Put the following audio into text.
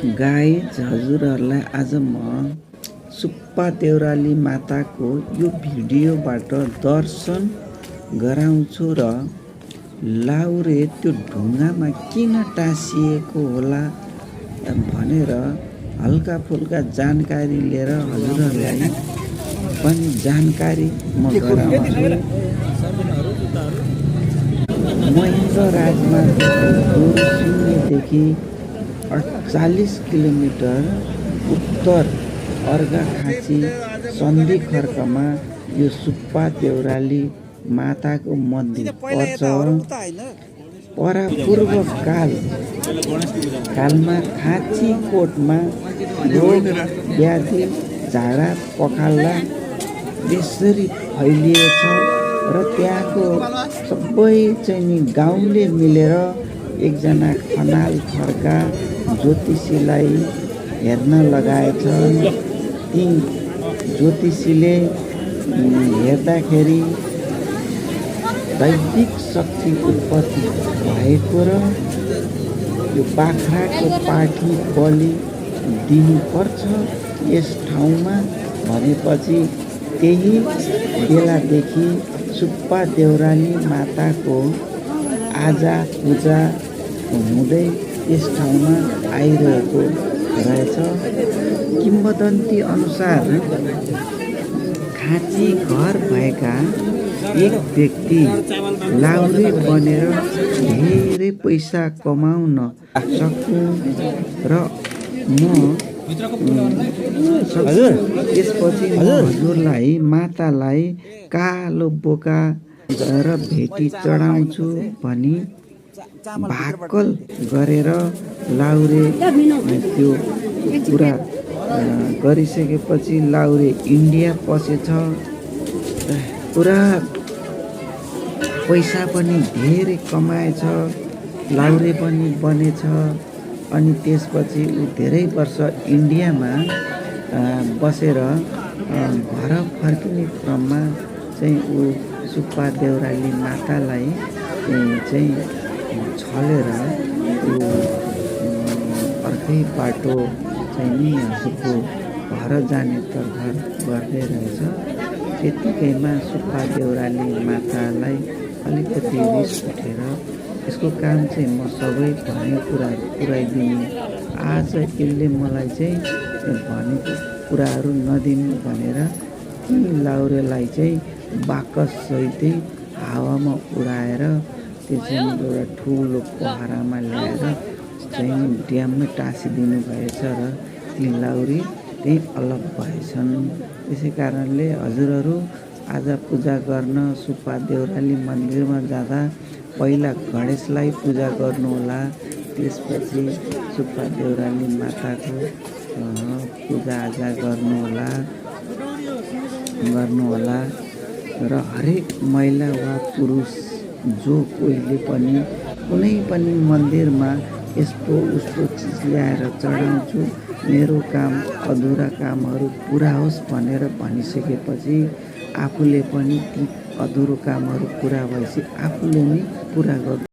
Guys हजुरहरूलाई आज म सुप्पा देउराली माताको यो भिडियोबाट दर्शन गराउँछु र लाउरे त्यो ढुङ्गामा किन टाँसिएको होला भनेर हल्का फुल्का जानकारी लिएर हजुरहरूलाई पनि जानकारी म गराउँछु। महेन्द्र राजमार्गको शून्यदेखि 48 किलोमिटर उत्तर अर्घाखाँची सन्धि खर्कमा यो सुप्पा देउराली माताको मन्दिर पर्छ। परापूर्व कालमा खाँची कोटमा रोग व्याधि झाडा पखाला बेसरी फैलिएछ र त्यहाँको सबै चाहिँ गाउँले मिलेर एकजना खनाल खर्का ज्योतिषीलाई हेर्न लगाएछ। ती ज्योतिषीले हेर्दाखेरि दैविक शक्ति उत्पत्ति भएको र यो बाख्राको पाठी बलि दिनुपर्छ यस ठाउँमा भनेपछि त्यही बेलादेखि सुप्पा देउराली माताको आजा पूजा हुँदै यस ठाउँमा आइरहेको रहेछ। किंवदन्ती अनुसार खाँची घर भएका एक व्यक्ति लाउरे बनेर धेरै पैसा कमाउन सक्छु र त्यसपछि हजुरलाई मातालाई कालो बोका र भेटी चढाउँछु भनी भाकल गरेर लाउरे त्यो पुरा गरिसकेपछि लाउरे इन्डिया पसेछ। पुरा पैसा पनि धेरै कमाएछ, लाउरे पनि बनेछ। अनि त्यसपछि ऊ धेरै वर्ष इन्डियामा बसेर घर फर्किने क्रममा चाहिँ ऊ सुप्पा देउराली मातालाई चाहिँ छलेर अर्कै बाटो चाहिँ नि हजुरको घर जाने तर्खर गर्दै रहेछ। त्यतिकैमा सुप्पा देउराली मातालाई अलिकति रिस उठेर यसको काम चाहिँ म सबै भन्ने कुराहरू पुऱ्याइदिने, आज यसले मलाई चाहिँ भनेको कुराहरू नदिने भनेर ती लाउरेलाई चाहिँ बाकससहितै हावामा उडाएर त्यो चाहिँ एउटा ठुलो पहरामा ल्याएर चाहिँ ड्याममै टाँसिदिनु भएछ र ती लाउरे त्यही अलग भएछन्। त्यसै कारणले हजुरहरू आज पूजा गर्न सुप्पा देउराली मन्दिरमा जाँदा पहिला गणेशलाई पूजा गर्नुहोला, त्यसपछि सुप्पा देउराली माताको पूजाआजा गर्नुहोला र हरेक महिला वा पुरुष जो कोहीले पनि कुनै पनि मन्दिरमा यस्तो उस्तो चिज ल्याएर चढाउँछु मेरो काम अधुरा कामहरू पुरा होस् भनेर भनिसकेपछि आफूले पनि ती अधुरो कामहरू पुरा भएपछि आफूले नै पुरा गर्छ।